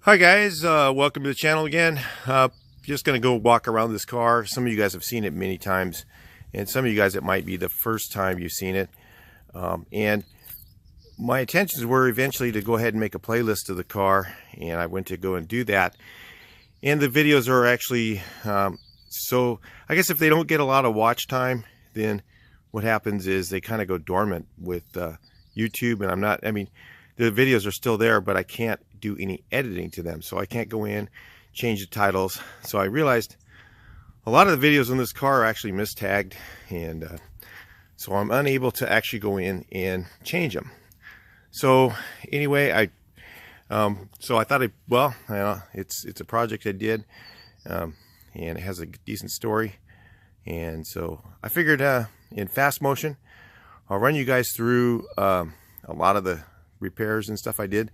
Hi guys, welcome to the channel again. Just gonna go walk around this car. Some of you guys have seen it many times, and some of you guys it might be the first time you've seen it. And my intentions were eventually to go ahead and make a playlist of the car, and I went to go and do that. And the videos are actually, so I guess if they don't get a lot of watch time, then what happens is they kind of go dormant with YouTube. And the videos are still there, but I can't do any editing to them, so I can't go in, change the titles. So I realized a lot of the videos on this car are actually mistagged, and so I'm unable to actually go in and change them. So anyway, I thought it's a project I did, and it has a decent story, and so I figured in fast motion I'll run you guys through a lot of the repairs and stuff I did,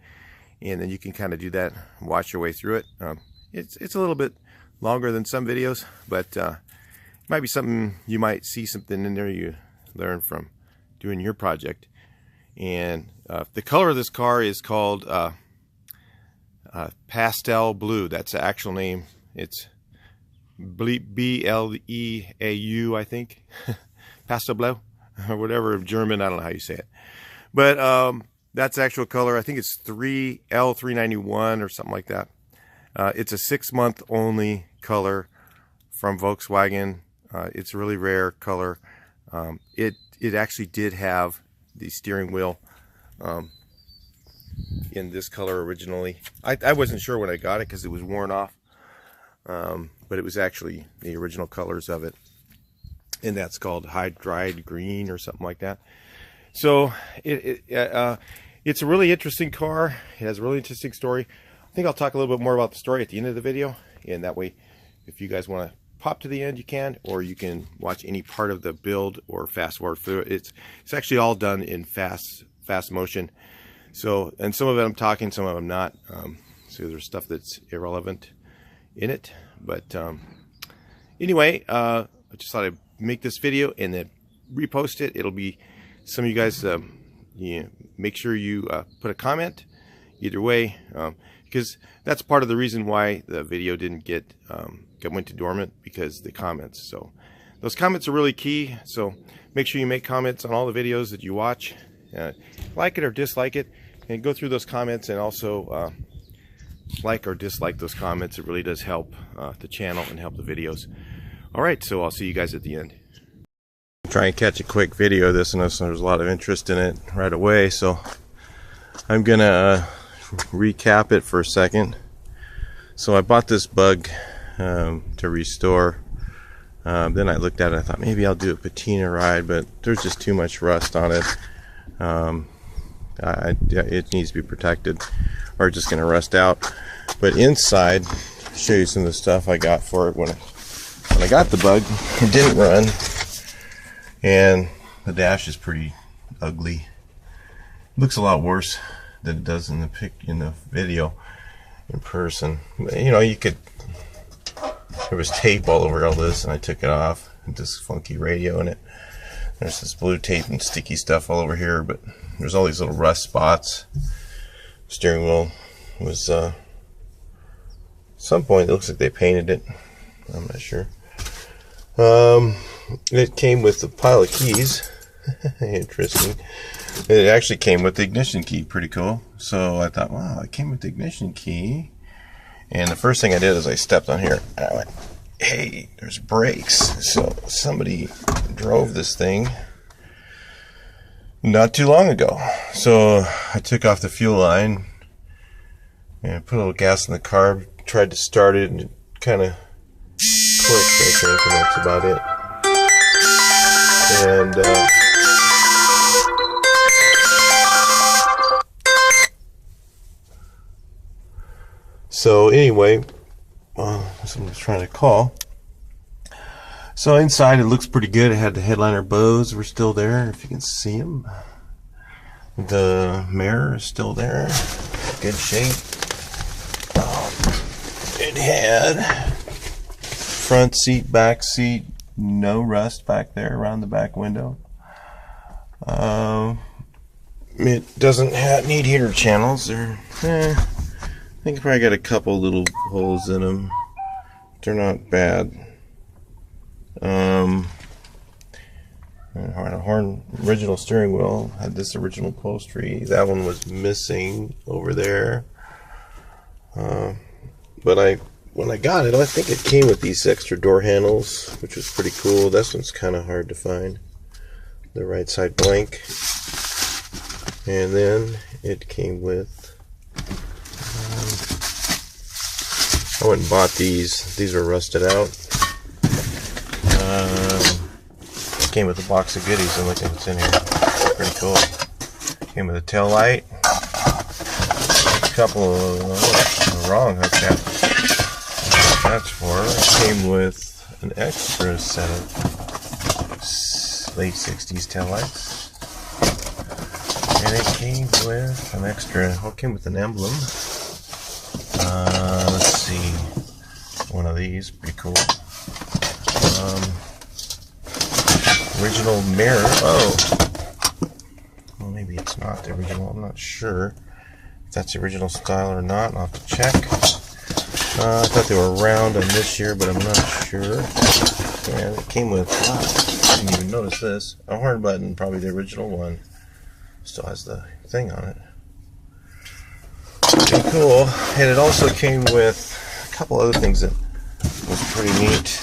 and then you can kind of do that, watch your way through it. It's a little bit longer than some videos, but it might be something, you might see something in there you learn from doing your project. And the color of this car is called pastel blue. That's the actual name. It's B-L-E-A-U, I think. Pastel blue or whatever, German, I don't know how you say it, but that's the actual color. I think it's L391 or something like that. It's a 6-month only color from Volkswagen. It's a really rare color. It actually did have the steering wheel in this color originally. I wasn't sure when I got it because it was worn off, but it was actually the original colors of it, and that's called hydride green or something like that. So it's a really interesting car. It has a really interesting story. I think I'll talk a little bit more about the story at the end of the video, and that way if you guys want to pop to the end you can, or you can watch any part of the build or fast forward through it. It's actually all done in fast motion. So, and some of it I'm talking, some of them not. So there's stuff that's irrelevant in it, but anyway, I just thought I'd make this video and then repost it. It'll be, some of you guys make sure you put a comment either way, because that's part of the reason why the video didn't went to dormant, because the comments. So those comments are really key, so make sure you make comments on all the videos that you watch, like it or dislike it, and go through those comments, and also like or dislike those comments. It really does help the channel and help the videos. Alright, so I'll see you guys at the end. Try and catch a quick video of this, and there's a lot of interest in it right away, so I'm gonna recap it for a second. So I bought this bug to restore. Then I looked at it, I thought maybe I'll do a patina ride, but there's just too much rust on it. It needs to be protected, or it's just gonna rust out. But inside, I'll show you some of the stuff I got for it. When I got the bug, it didn't run, and the dash is pretty ugly. It looks a lot worse than it does in the video in person. You know, there was tape all over all this, and I took it off, and this funky radio in it. There's this blue tape and sticky stuff all over here, but there's all these little rust spots. Steering wheel was some point it looks like they painted it. I'm not sure. It came with a pile of keys. Interesting. It actually came with the ignition key. Pretty cool. So I thought, wow, it came with the ignition key. And the first thing I did is I stepped on here, and I went, hey, there's brakes. So somebody drove this thing not too long ago. So I took off the fuel line and put a little gas in the carb, tried to start it, and it kind of clicked, I think, and that's about it. And so anyway, someone's trying to call. So inside it looks pretty good. It had the headliner bows were still there, if you can see them. The mirror is still there, good shape. It had front seat, back seat, no rust back there around the back window. It doesn't need heater channels. think I probably got a couple little holes in them. They're not bad. Original steering wheel had this original upholstery. That one was missing over there. But when I got it, I think it came with these extra door handles, which was pretty cool. This one's kind of hard to find. The right side blank. And then it came with, I went and bought these. These are rusted out. It came with a box of goodies, and look at what's in here. Pretty cool. Came with a tail light. A couple of wrong hubcap. That's for. It came with an extra set of late 60s tail lights. And it came with an extra, well, it came with an emblem. Let's see, one of these, pretty cool. Original mirror. Oh, well, maybe it's not the original. I'm not sure if that's the original style or not. I'll have to check. I thought they were round on this year, but I'm not sure. And it came with, wow, I didn't even notice this. A horn button, probably the original one. Still has the thing on it. Pretty cool. And it also came with a couple other things that was pretty neat.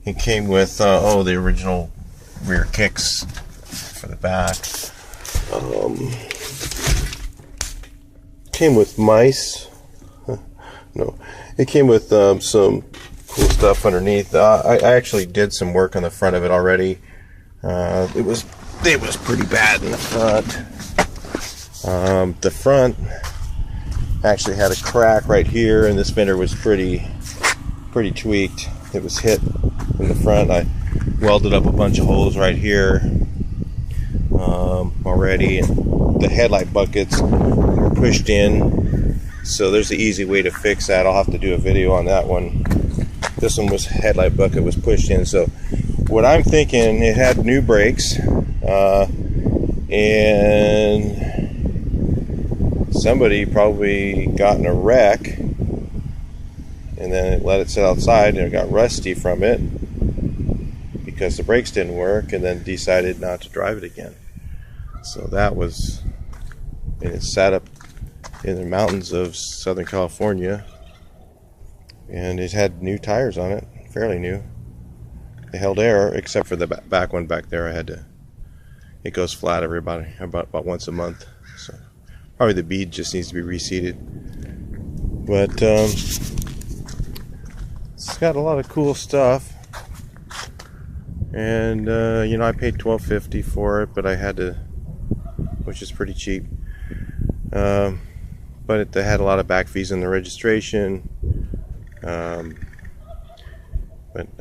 It came with, the original rear kicks for the back. Came with mice. No, it came with some cool stuff underneath. I actually did some work on the front of it already. It was pretty bad in the front. The front actually had a crack right here, and this fender was pretty tweaked. It was hit in the front. I welded up a bunch of holes right here already, and the headlight buckets were pushed in. So there's the easy way to fix that. I'll have to do a video on that one. This one was headlight bucket was pushed in. So what I'm thinking, it had new brakes, and somebody probably got in a wreck, and then it let it sit outside, and it got rusty from it because the brakes didn't work, and then decided not to drive it again. So that was, and it sat up in the mountains of Southern California, and it had new tires on it, fairly new. They held air, except for the back one back there. It goes flat about once a month. So probably the bead just needs to be reseated. But it's got a lot of cool stuff, and I paid $12.50 for it, but I had to, which is pretty cheap. But they had a lot of back fees in the registration. But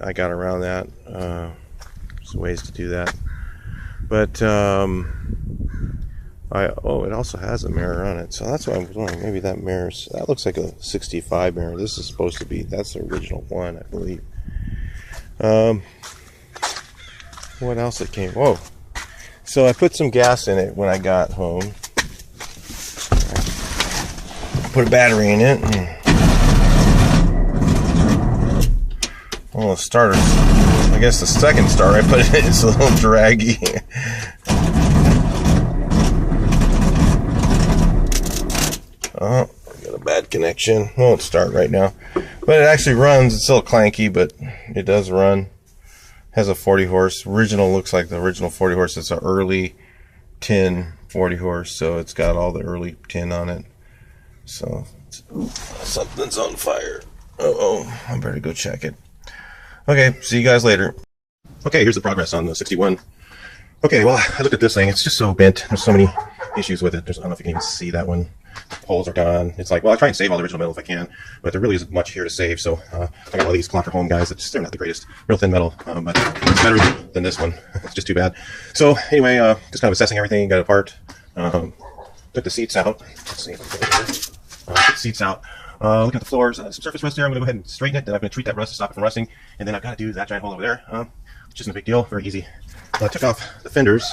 I got around that. There's ways to do that. But it also has a mirror on it, so that's what I was wondering. Maybe that looks like a 65 mirror. This is supposed to be, that's the original one, I believe. What else it came? Whoa! So I put some gas in it when I got home. Put a battery in it. Well, the starter, I guess the second start I put it in, it's a little draggy. Oh, I got a bad connection. Won't start right now. But it actually runs. It's still clanky, but it does run. Has a 40 horse. Original looks like the original 40 horse. It's an early tin 40 horse, so it's got all the early tin on it. So something's on fire. I better go check it. Okay, see you guys later. Okay, here's the progress on the 61. Okay, well, I looked at this thing. It's just so bent. There's so many issues with it. I don't know if you can even see that one. The holes are gone. It's like, well, I try and save all the original metal if I can, but there really isn't much here to save. So I got one of these Clocker Home guys. They're not the greatest. Real thin metal, but it's better than this one. It's just too bad. So anyway, just kind of assessing everything. Got it apart. Took the seats out. Let's see if I can get it. Took the seats out. Look at the floors. Some surface rust there. I'm going to go ahead and straighten it. Then I'm going to treat that rust to stop it from rusting. And then I've got to do that giant hole over there, which isn't a big deal. Very easy. I took off the fenders.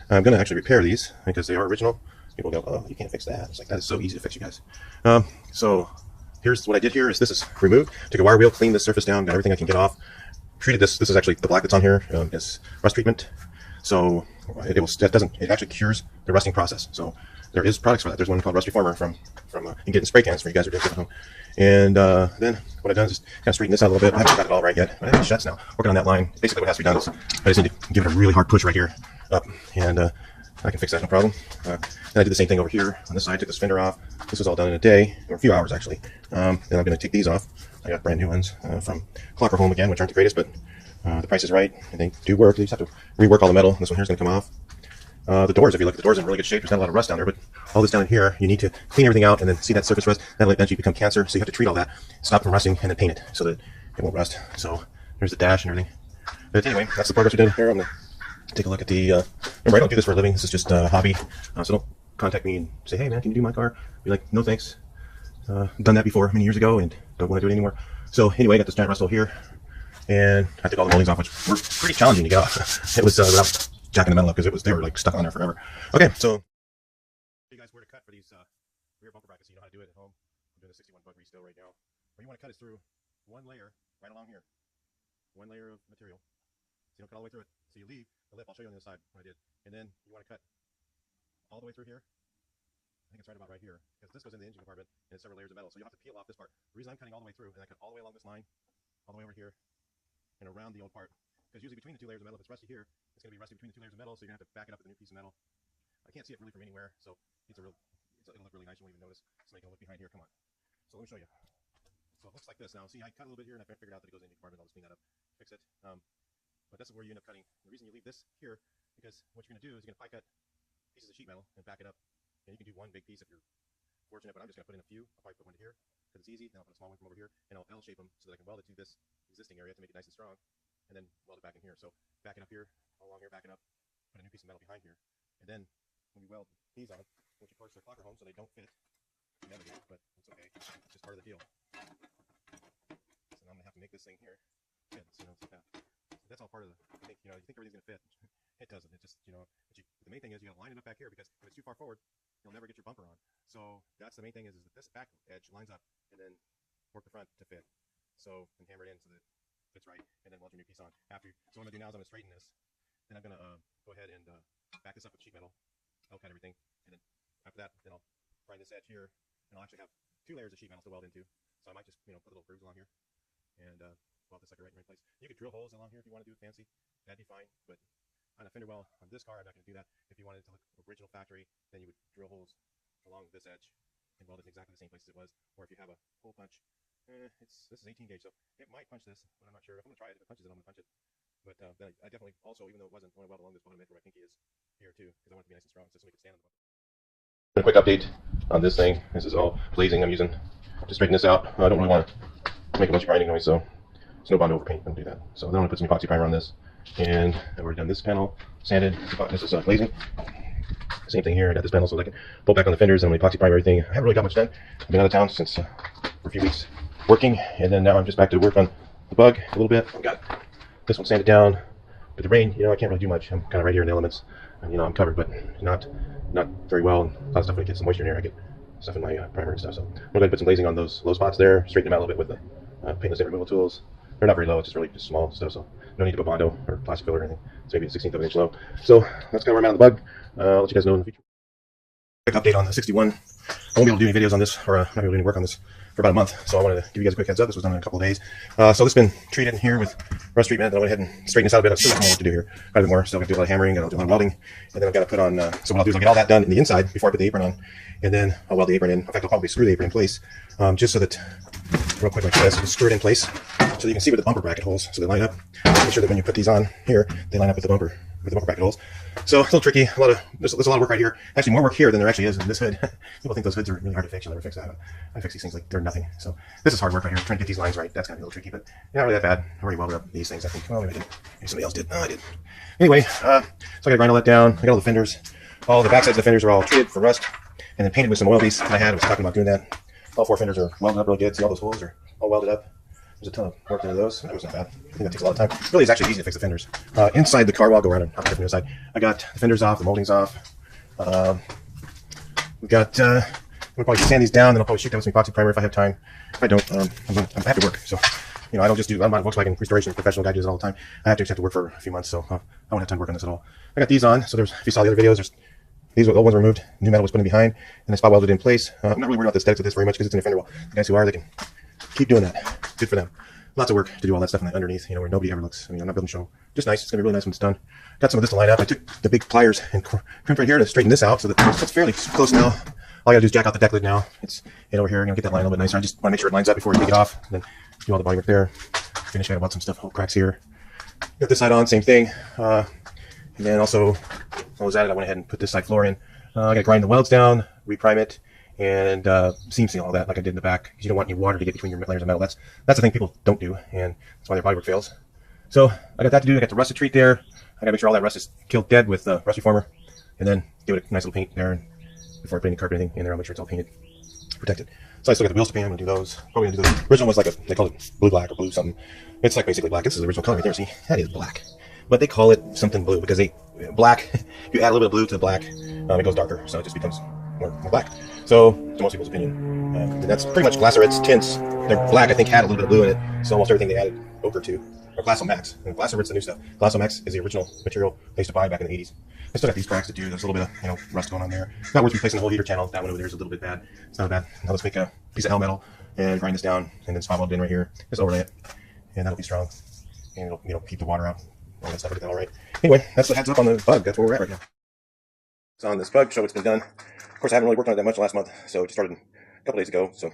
I'm going to actually repair these because they are original. People go, oh, you can't fix that. It's like, that is so easy to fix, you guys. So here's what I did here is this is removed. Took a wire wheel, cleaned the surface down, got everything I can get off. Treated this. This is actually the black that's on here is rust treatment. So it actually cures the rusting process. So there is products for that. There's one called Rust Reformer from you can get in spray cans for you guys who are doing it at home. And then what I've done is kind of straighten this out a little bit. I haven't got it all right yet, but I think it shuts now. Working on that line. Basically what has to be done is I just need to give it a really hard push right here up, and I can fix that, no problem. Then I did the same thing over here on this side. Took this fender off. This was all done in a day, or a few hours actually. Then I'm going to take these off. I got brand new ones from Clocker Home again, which aren't the greatest, but the price is right, and they do work. You just have to rework all the metal. This one here is going to come off. The doors, if you look, the doors are in really good shape. There's not a lot of rust down there, but all this down in here, you need to clean everything out, and then see that surface rust. That'll eventually become cancer, so you have to treat all that, stop from rusting, and then paint it so that it won't rust. So there's the dash and everything. But anyway, that's the progress we're doing here. I'm going to take a look at the, remember, I don't do this for a living. This is just a hobby. So don't contact me and say, hey man, can you do my car? Be like, no thanks. Done that before many years ago and don't want to do it anymore. So anyway, I got this giant rust hole here, and I took all the moldings off, which were pretty challenging to get off. It was without jacking the metal up, because they were like stuck on there forever. Okay, so you guys where to cut for these rear bumper brackets, so you know how to do it at home. I'm doing a 61 bug restow right now. What you want to cut is through one layer right along here, one layer of material, so you don't cut all the way through it. So you leave the lip. I'll show you on the other side what I did, and then you want to cut all the way through here. I think it's right about right here, because this goes in the engine compartment and it's several layers of metal, so you have to peel off this part. The reason I'm cutting all the way through, and I cut all the way along this line, all the way over here, and around the old part, because usually between the two layers of metal, if it's rusty here, it's going to be rusty between the two layers of metal, so you're going to have to back it up with a new piece of metal. I can't see it really from anywhere, so it'll look really nice. You won't even notice. Somebody can look behind here. Come on. So let me show you. So it looks like this now. See, I cut a little bit here, and I figured out that it goes in the compartment. I'll just clean that up, fix it. But this is where you end up cutting. The reason you leave this here, because what you're going to do is you're going to pie cut pieces of sheet metal and back it up. And you can do one big piece if you're fortunate, but I'm just going to put in a few. I'll probably put one here because it's easy. Then I'll put a small one from over here, and I'll L-shape them so that I can weld it to this existing area to make it nice and strong, and then weld it back in here. So back it up here, all along here, back it up, put a new piece of metal behind here, and then when you weld these on, which of course they're Clocker Home, so they don't fit, you never do, but it's okay. It's just part of the deal. So now I'm going to have to make this thing here fit. So it's like that. So that's all part of the. You think everything's going to fit. It doesn't. It just, the main thing is you got to line it up back here, because if it's too far forward, you'll never get your bumper on. So that's the main thing is that this back edge lines up, and then work the front to fit. So and hammer it in so that it fits right, and then weld your new piece on. So what I'm going to do now is I'm going to straighten this. Then I'm going to go ahead and back this up with sheet metal. I'll cut everything, and then after that, then I'll grind this edge here, and I'll actually have 2 layers of sheet metal to weld into. So I might just put a little grooves along here, and weld this sucker right in the right place. You could drill holes along here if you want to do it fancy. That'd be fine, but on a fender well on this car, I'm not going to do that. If you wanted it to look original factory, then you would drill holes along this edge and weld it in exactly the same place as it was. Or if you have a hole punch, this is 18 gauge, so it might punch this, but I'm not sure. If I'm going to try it, if it punches it, I'm going to punch it. But then I definitely also, even though it wasn't, want to weld along this bottom edge where my pinky is here too, because I want it to be nice and strong, so somebody can stand on the bumper. A quick update on this thing. This is all blazing. I'm using to straighten this out. I don't really want to make a bunch of grinding noise, so it's no bond overpaint. I'm going to do that. So then I'm going to put some epoxy primer on this. And I've already done this panel, sanded. This is glazing. Same thing here. I got this panel so I can pull back on the fenders and I'm going to epoxy primer everything. I haven't really got much done. I've been out of town since for a few weeks working, and then now I'm just back to work on the bug a little bit. I've got this one sanded down. With the rain, I can't really do much. I'm kind of right here in the elements, and I'm covered, but not very well. And a lot of stuff when it gets some moisture in here, I get stuff in my primer and stuff. So I'm going to go ahead and put some glazing on those low spots there, straighten them out a little bit with the paintless stain removal tools. They're not very low, it's just really just small stuff, so no need to put Bondo or plastic filler or anything. It's maybe a 1/16 of an inch low. So that's kind of where I'm at on the bug. I'll let you guys know in the future. Quick update on the 61. I won't be able to do any videos on this, or not be able to do any work on this for about a month, so I wanted to give you guys a quick heads up. This was done in a couple of days. So this has been treated in here with rust treatment. Then I went ahead and straightened this out a bit. I've still got more work to do here. Quite a bit more. Still got to do a lot of hammering, got to do a lot of welding, and then I've got to put on, so what I'll do is I'll get all that done in the inside before I put the apron on, and then I'll weld the apron in. In fact, I'll probably screw the apron in place, just so that, real quick like this, just screw it in place, so you can see where the bumper bracket holes, so they line up. Make sure that when you put these on here, they line up with the bumper bracket holes. So it's a little tricky. There's a lot of work right here. Actually, more work here than there actually is in this hood. People think those hoods are really hard to fix. You'll never fix that. I fix these things like they're nothing. So this is hard work right here. Trying to get these lines right. That's gonna be a little tricky, but not really that bad. I already welded up these things, I think. Well, maybe I didn't. Maybe somebody else did. No, I didn't. Anyway, so I gotta grind all that down. I got all the fenders. All the back sides of the fenders are all treated for rust and then painted with some oil beads that I had. I was talking about doing that. All 4 fenders are welded up really good. See, all those holes are all welded up. There's a ton of work into those. That was not bad. I think that takes a lot of time. Really, it's actually easy to fix the fenders. Inside the car, I'll go around and I'll from the other side. I got the fenders off, the moldings off. We've got, we'll probably sand these down, then I'll probably shoot down with some epoxy primer if I have time. If I don't, I have to work. So, you know, I don't just do, I'm not a Volkswagen restoration professional guy, does it all the time. I have to work for a few months, so I won't have time to work on this at all. I got these on, so there's, if you saw the other videos, these old ones were removed, new metal was put in behind, and I spot welded in place. I'm not really worried about the aesthetics of this very much because it's in a fender well. The guys who are, they can keep doing that. Good for them. Lots of work to do all that stuff underneath, you know, where nobody ever looks. I mean, I'm not building show. Just nice. It's going to be really nice when it's done. Got some of this to line up. I took the big pliers and crimped right here to straighten this out so that it's fairly close now. All I got to do is jack out the deck lid now. It's over here. I'm going to get that line a little bit nicer. I just want to make sure it lines up before you take it off. And then do all the body work there. Finish out about some stuff. Oh, cracks here. Got this side on, same thing. And then also, while I was at it, I went ahead and put this side floor in. I got to grind the welds down, reprime it, and seam seal all that like I did in the back, because you don't want any water to get between your layers of metal. That's the thing people don't do, and that's why their bodywork fails. So I got that to do. I got the rust to treat there. I got to make sure all that rust is killed dead with rust reformer, and then give it a nice little paint there. And before I put any carpet or anything in there, I'll make sure it's all painted, protected. So I still got the wheels to paint. I'm gonna do those. Probably gonna do those. Original was like they call it blue black or blue something. It's like basically black. This is the original color right there. See, that is black, but they call it something blue because black. If you add a little bit of blue to the black, it goes darker, so it just becomes more black. So, to most people's opinion, and that's pretty much Glasseret's tints. They're black, I think, had a little bit of blue in it, so almost everything they added ochre to, or Glasso Max. And Glasseret's the new stuff. Glasso Max is the original material they used to buy back in the 80s. I still got these cracks to do. There's a little bit of, you know, rust going on there. Not worth replacing the whole heater channel. That one over there is a little bit bad. It's not bad. Now let's make a piece of L metal and grind this down, and then spot weld in right here. Just overlay it, and that'll be strong, and it'll, you know, keep the water out. All that stuff, get that all right. Anyway, that's the heads up on the bug. That's where we're at right now. It's on this bug, show what's been done. Of course, I haven't really worked on it that much last month, so it just started a couple days ago. So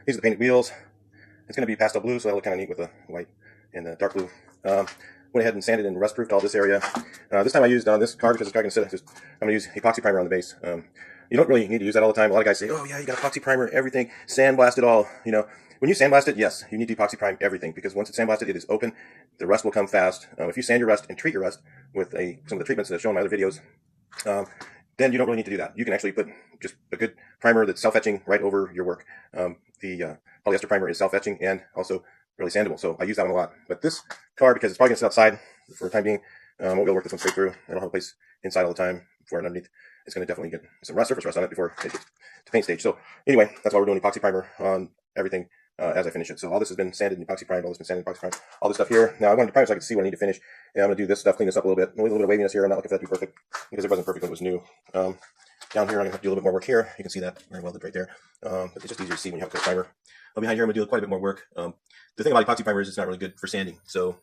these are the painted wheels. It's going to be pastel blue, so that'll look kind of neat with the white and the dark blue. Went ahead and sanded and rust-proofed all this area. This time I used on this car, because this car can sit, I'm going to use epoxy primer on the base. You don't really need to use that all the time. A lot of guys say, oh yeah, you got epoxy primer, everything, sandblast it all. You know, when you sandblast it, yes, you need to epoxy prime everything, because once it's sandblasted, it is open. The rust will come fast. If you sand your rust and treat your rust with some of the treatments that I've shown in my other videos, then you don't really need to do that. You can actually put just a good primer that's self-etching right over your work. The polyester primer is self-etching and also really sandable, so I use that one a lot. But this car, because it's probably going to sit outside for the time being, won't be able to work this one straight through. I don't have a place inside all the time for it underneath. It's going to definitely get some surface rust on it before it gets to paint stage. So anyway, that's why we're doing epoxy primer on everything as I finish it. So all this has been sanded and epoxy primed, all this has been sanded and epoxy primed, all this stuff here. Now I wanted to prime so I could see what I need to finish. And I'm going to do this stuff, clean this up a little bit. A little bit of waviness here. I'm not looking for that to be perfect because it wasn't perfect when it was new. Down here, I'm going to have to do a little bit more work here. You can see that very welded right there. But it's just easier to see when you have a primer. Behind here, I'm going to do quite a bit more work. The thing about epoxy primer is it's not really good for sanding. So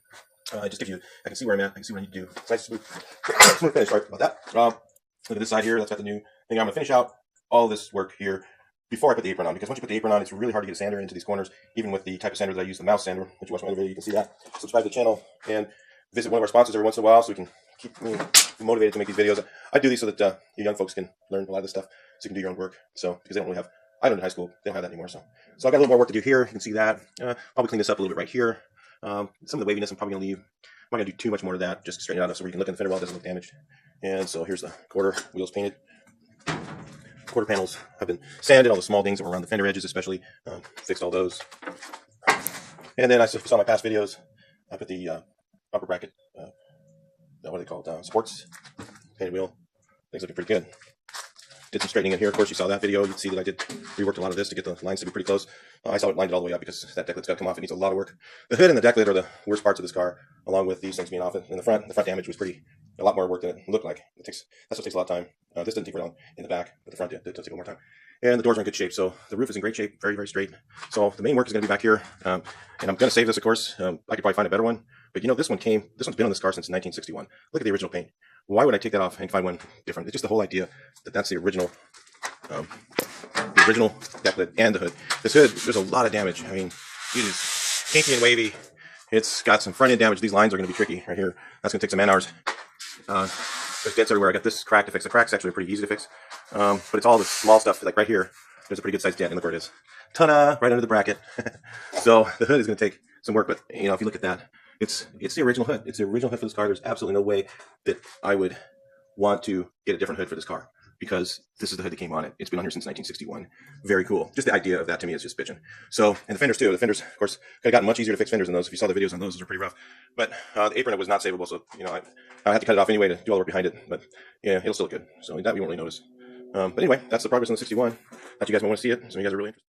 it just gives you, I can see where I'm at. I can see what I need to do. It's nice smooth finish. Sorry about that. Look at this side here. That's got the new thing. I'm going to finish out all this work here before I put the apron on, because once you put the apron on, it's really hard to get a sander into these corners, even with the type of sander that I use, the mouse sander. If you watch my other video, you can see that. Subscribe to the channel and visit one of our sponsors every once in a while so we can keep me motivated to make these videos. I do these so that you young folks can learn a lot of this stuff, so you can do your own work. So, because they don't really have, I learned in high school, they don't have that anymore. So I've got a little more work to do here. You can see that. Probably clean this up a little bit right here. Some of the waviness I'm probably going to leave. I'm not going to do too much more of that, just to straighten it out so where you can look in the fender well, it doesn't look damaged. And so here's the quarter wheels painted. Quarter panels have been sanded, all the small things that were around the fender edges especially, fixed all those. And then I saw my past videos, I put the upper bracket, what are they called, sports, painted wheel. Things looking pretty good. Did some straightening in here. Of course, you saw that video. You'd see that I reworked a lot of this to get the lines to be pretty close. I saw it lined it all the way up because that deck lid's got to come off. It needs a lot of work. The hood and the deck lid are the worst parts of this car, along with these things being off in the front. The front damage was a lot more work than it looked like. That's what takes a lot of time. This doesn't take very long in the back, but the front it does take a little more time. And the doors are in good shape, so the roof is in great shape, very, very straight. So the main work is going to be back here, and I'm going to save this, of course. I could probably find a better one, but you know, this one's been on this car since 1961. Look at the original paint. Why would I take that off and find one different? It's just the whole idea that that's the original deck lid and the hood. This hood, there's a lot of damage. I mean, it is kinky and wavy. It's got some front end damage. These lines are going to be tricky right here. That's going to take some man hours. There's dents everywhere. I got this crack to fix. The crack's actually pretty easy to fix, but it's all the small stuff. Like right here, there's a pretty good sized dent, and look where it is. Ta-da! Right under the bracket. So the hood is going to take some work, but you know, if you look at that, it's the original hood. It's the original hood for this car. There's absolutely no way that I would want to get a different hood for this car, because this is the hood that came on it. It's been on here since 1961. Very cool. Just the idea of that to me is just bitching. So, and the fenders too. The fenders, of course, could have gotten much easier to fix fenders than those. If you saw the videos on those are pretty rough. But the apron was not savable, so you know I had to cut it off anyway to do all the work behind it. But yeah, it'll still look good. So that we won't really notice. But anyway, that's the progress on the 61. Thought you guys might want to see it. Some of you guys are really interested.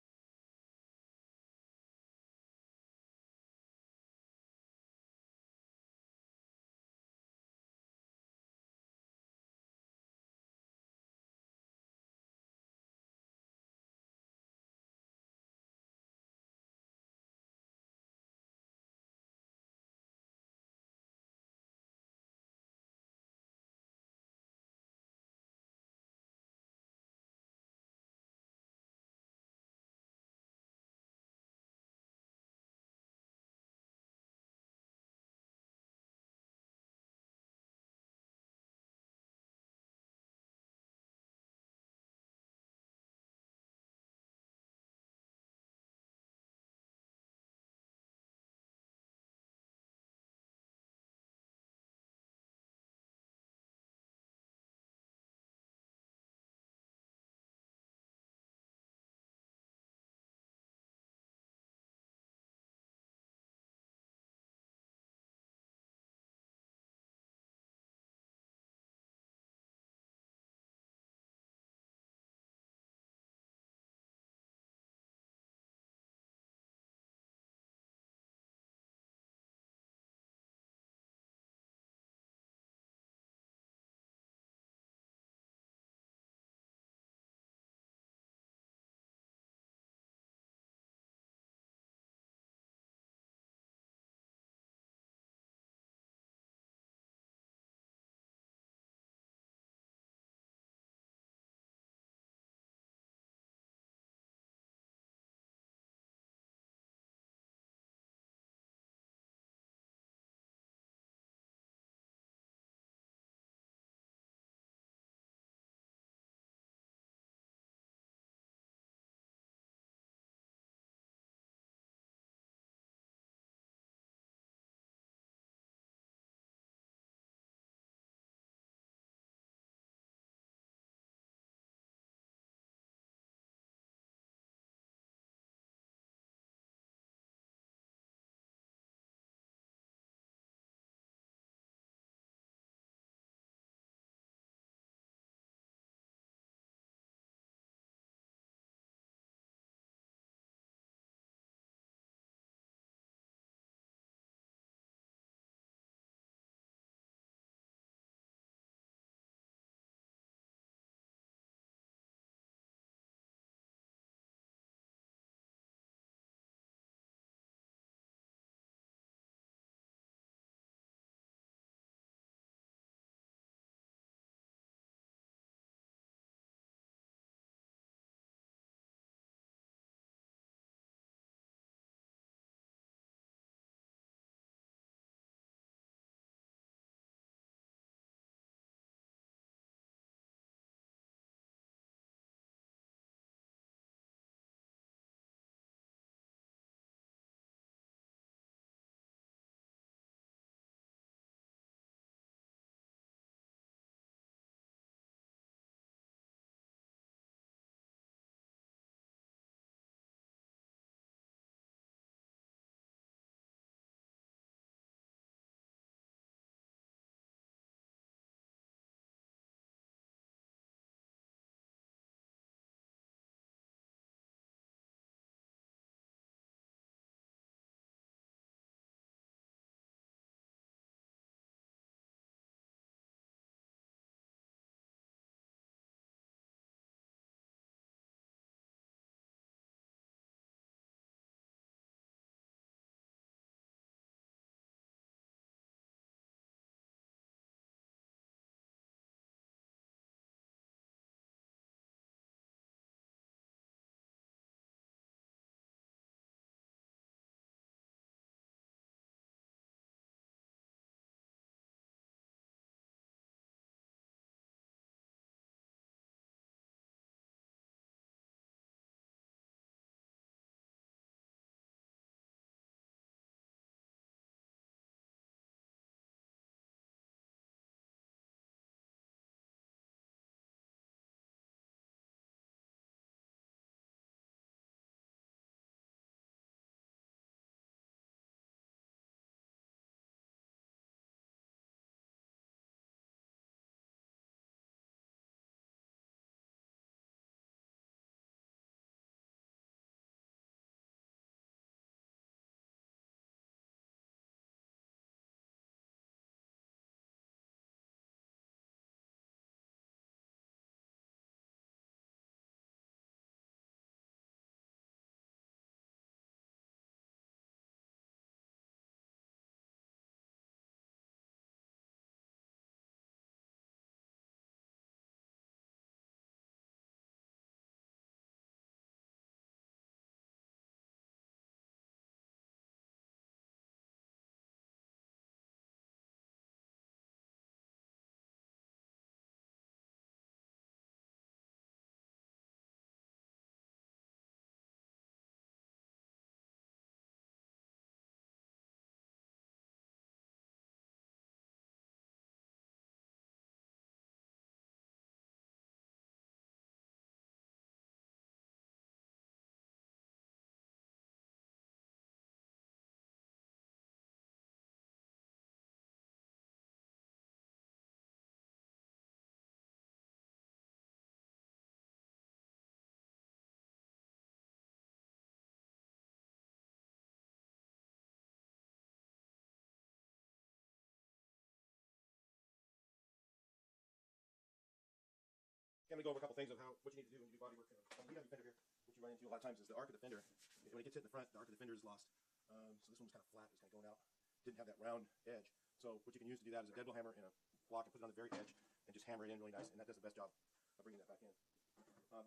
I'm going to go over a couple things of what you need to do when you do body work. On the VW fender here, what you run into a lot of times is the arc of the fender. When it gets hit in the front, the arc of the fender is lost. So this one was kind of flat, it was kind of going out. Didn't have that round edge. So what you can use to do that is a deadbolt hammer and a block and put it on the very edge and just hammer it in really nice, and that does the best job of bringing that back in.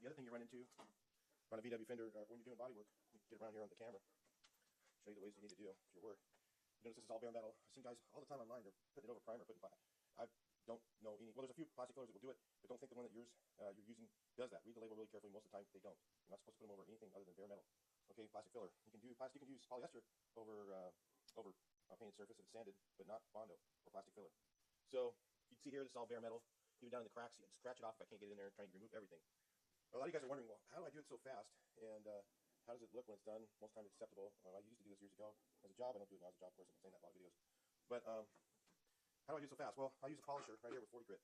The other thing you run into on a VW fender when you're doing body work, you get around here on the camera, show you the ways you need to do your work. You notice this is all bare metal. I've seen guys all the time online, they're putting it over primer, putting plastic. I don't know any, well, there's a few plastic fillers that will do it, but don't think the one that you're using does that. Read the label really carefully. Most of the time they don't. You're not supposed to put them over anything other than bare metal. Okay, plastic filler. You can do plastic. You can use polyester over a painted surface if it's sanded, but not Bondo or plastic filler. So you can see here, this is all bare metal. Even down in the cracks, you can scratch it off if I can't get in there, trying to remove everything. A lot of you guys are wondering, well, how do I do it so fast? And how does it look when it's done? Most of the time it's acceptable. I used to do this years ago as a job. I don't do it now as a job, of course. I've been saying that in a lot of videos. But how do I do it so fast? Well, I use a polisher right here with 40 grit.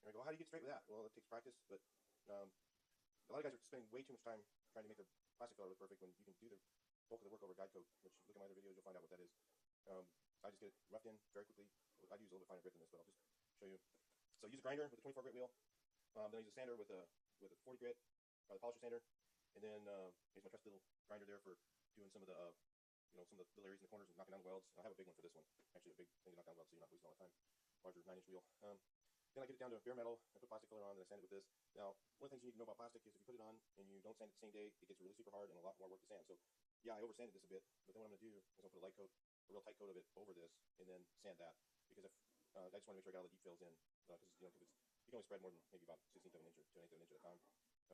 And I go, how do you get straight with that? Well, it takes practice, but a lot of guys are spending way too much time trying to make their plastic filler look perfect when you can do the bulk of the work over guide coat, which look at my other videos, you'll find out what that is. I just get it roughed in very quickly. I'd use a little bit finer grit than this, but I'll just show you. So I use a grinder with a 24 grit wheel. Then I use a sander with a 40 grit, the polisher sander, and then I use my trusty little grinder there for doing some of the some of the little areas in the corners and knocking down the welds. I have a big one for this one, actually a big thing to knock down welds so you're not wasting all the time. Larger 9-inch wheel. Then I get it down to bare metal. I put plastic filler on, and I sand it with this. Now, one of the things you need to know about plastic is if you put it on and you don't sand it the same day, it gets really super hard and a lot more work to sand. So, yeah, I over sanded this a bit, but then what I'm going to do is I'll put a light coat, a real tight coat of it over this, and then sand that because if I just want to make sure I got all the deep fills in because you can only spread more than maybe about 1/16 of an inch or 2/8 of an inch at a time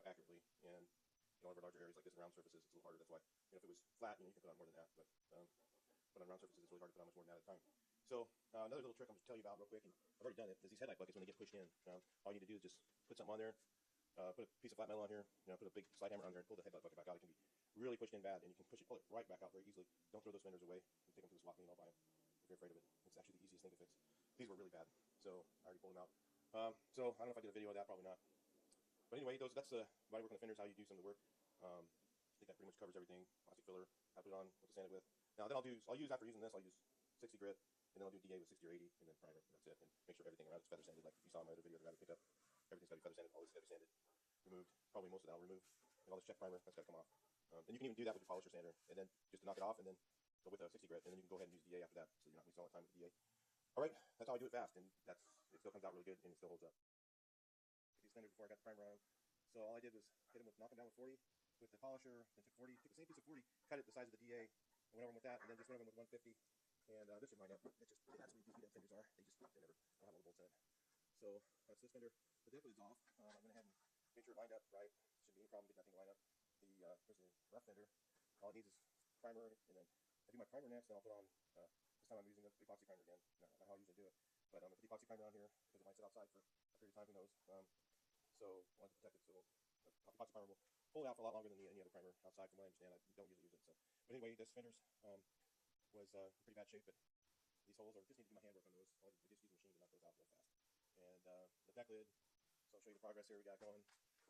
accurately, and over larger areas like this and round surfaces, it's a little harder. That's why if it was flat, you can put on more than that, but on round surfaces, it's really hard to put on much more than that at a time. So another little trick I'm going to tell you about real quick, and I've already done it, is these headlight buckets when they get pushed in. All you need to do is just put something on there, put a piece of flat metal on here, put a big slide hammer on there, and pull the headlight bucket back out. It can be really pushed in bad, and you can pull it right back out very easily. Don't throw those fenders away. You can take them to the swap meet and I'll buy them if you're afraid of it. It's actually the easiest thing to fix. These were really bad, so I already pulled them out. So I don't know if I did a video of that, probably not. But anyway, that's the body work on the fenders, how you do some of the work. I think that pretty much covers everything. Plastic filler, I put it on, what to sand it with. Now then I'll use after using this, I'll use 60 grit, and then I'll do DA with 60 or 80, and then primer, and that's it. And make sure everything around it's feather sanded, like you saw in my other video, the rabbit pickup. Everything's got to be feather sanded, all this feather sanded, removed. Probably most of that I'll remove. And all this check primer, that's got to come off. And you can even do that with your polisher sander, and then just to knock it off, and then go with a 60 grit, and then you can go ahead and use DA after that, so you're not wasting all the time with DA. All right, that's how I do it fast, and it still comes out really good, and it still holds up. Get these fenders before I got the primer on. So all I did was hit them with, knock them down with 40 with the polisher, then took the same piece of 40, cut it the size of the DA, and went over them with that, and then just went over them with 150. And this would line up. That's what these heat up fenders are. They never have all the bolts in it. So that's this fender. The dip is off. I went ahead and made sure it lined up right. Shouldn't be any problem getting that thing to line up. Here's the left fender. All it needs is primer, and then I do my primer next, then I'll put on, this time I'm using the epoxy primer again. Not how I usually do it. But I'm going to put the epoxy primer on here because it might sit outside for a period of time, who knows. So I want to protect it, so the epoxy primer will hold out for a lot longer than any other primer outside, from what I understand. I don't usually use it. So, but anyway, this fender's was in pretty bad shape, but these holes just need to do my handwork on those. I just use the machine to knock those out real fast. And the back lid, so I'll show you the progress here we got going.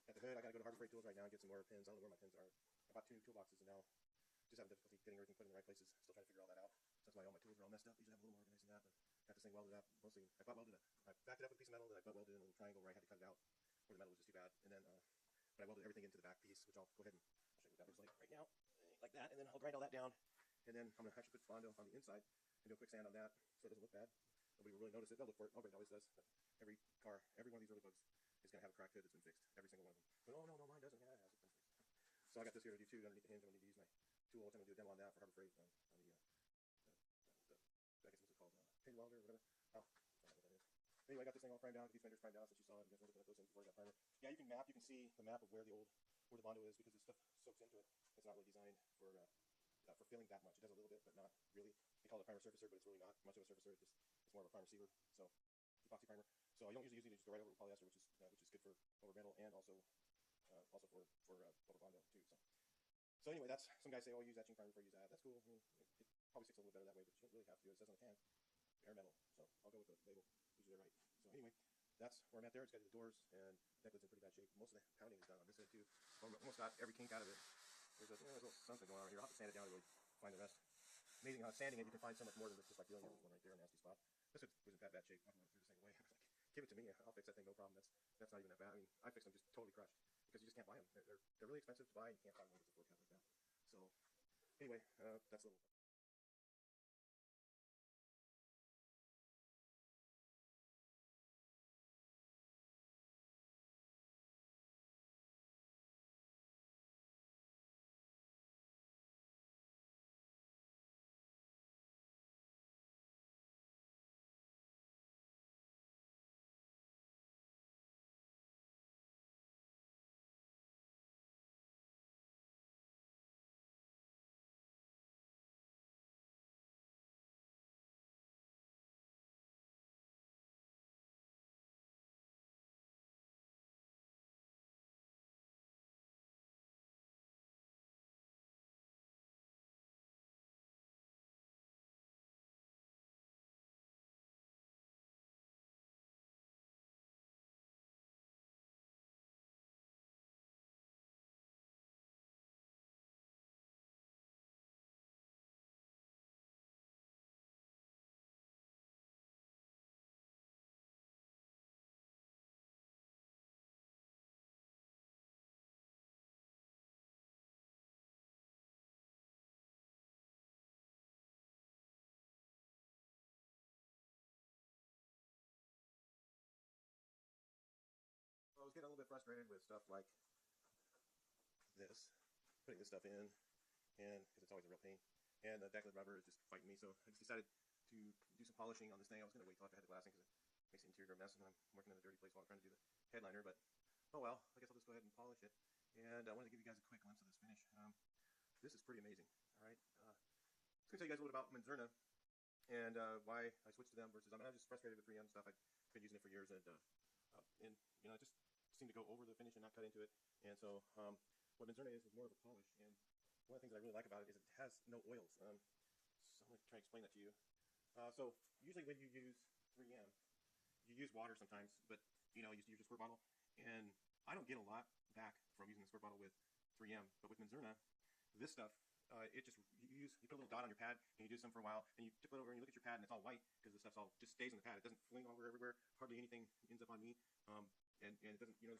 At the hood, I got to go to Harbor Freight Tools right now and get some more pins. I don't know where my pins are. I bought 2 new toolboxes, and now just having difficulty getting everything put in the right places. Still trying to figure all that out. So that's why all my tools are all messed up. Usually I have a little more organized than that, but got this thing welded up. Mostly, I butt welded it. I backed it up with a piece of metal, then I butt welded in a little triangle where I had to cut it out, where the metal was just too bad. And then, but I welded everything into the back piece, which I'll go ahead and I'll show you what that looks like right now. Like that, and then I'll grind all that down. And then I'm going to actually put Bondo on the inside and do a quick sand on that so it doesn't look bad. Nobody will really notice it. They'll look for it. Nobody always does. But every car, every one of these early bugs is going to have a cracked hood that's been fixed. Every single one of them. But oh no, mine doesn't. Yeah, it hasn't been fixed. So I got this here to do too underneath the hinge. I'm going to use my tool. I'm going to do a demo on that for Harbor Freight on the I guess what's it called? Pin welder or whatever. Oh, I don't know what that is. Anyway, I got this thing all primed down. These fenders primed down since you saw it. You guys were looking at those things before I got primer. Yeah, you can map. You can see the map of where the Bondo is because this stuff soaks into it. It's not really designed for filling that much. It does a little bit, but not really. They call it a primer surfacer, but it's really not much of a surfacer. It's more of a primer sealer. So epoxy primer. So I don't usually use it. Just go right over with polyester, which is good for over metal and also for over Bondo too. So anyway, that's some guys say, oh, use etching primer before you use that. That's cool. I mean, it probably sticks a little better that way, but you don't really have to do it. It says on the can, bare metal. So I'll go with the label. Usually they're right. So anyway, that's where I'm at there. It's got the doors, and the deck lid's in pretty bad shape. Most of the pounding is done on this side too. Almost got every kink out of it. There's a little something going on here. I'll have to sand it down to really find the rest. Amazing how sanding it, you can find so much more than just like dealing with this one right there, a nasty spot. This was in bad shape. I'm going to throw this thing away. give it to me. I'll fix that thing, no problem. That's not even that bad. I mean, I fix them just totally crushed because you just can't buy them. They're really expensive to buy. You can't find one that's a full cut like that. So anyway, that's a little. I was getting a little bit frustrated with stuff like this, putting this stuff in, and because it's always a real pain. And the deck lid rubber is just fighting me, so I just decided to do some polishing on this thing. I was going to wait till after I had the glass in because it makes the interior a mess, and I'm working in a dirty place while I'm trying to do the headliner. But oh well, I guess I'll just go ahead and polish it. And I wanted to give you guys a quick glimpse of this finish. This is pretty amazing. All right, I was going to tell you guys a little bit about Menzerna and why I switched to them versus. I mean, I was just frustrated with 3M stuff. I've been using it for years, and you know, it just seemed to go over the finish and not cut into it. And so what Menzerna is more of a polish. And one of the things that I really like about it is it has no oils. So I'm going to try to explain that to you. So usually when you use 3M, you use water sometimes, but you know, you use a squirt bottle, and I don't get a lot back from using the squirt bottle with 3M. But with Menzerna, this stuff, it just you put a little dot on your pad, and you do some for a while, and you tip it over and you look at your pad, and it's all white because the stuff's all just stays on the pad. It doesn't fling over everywhere. Hardly anything ends up on me, and it doesn't. You know,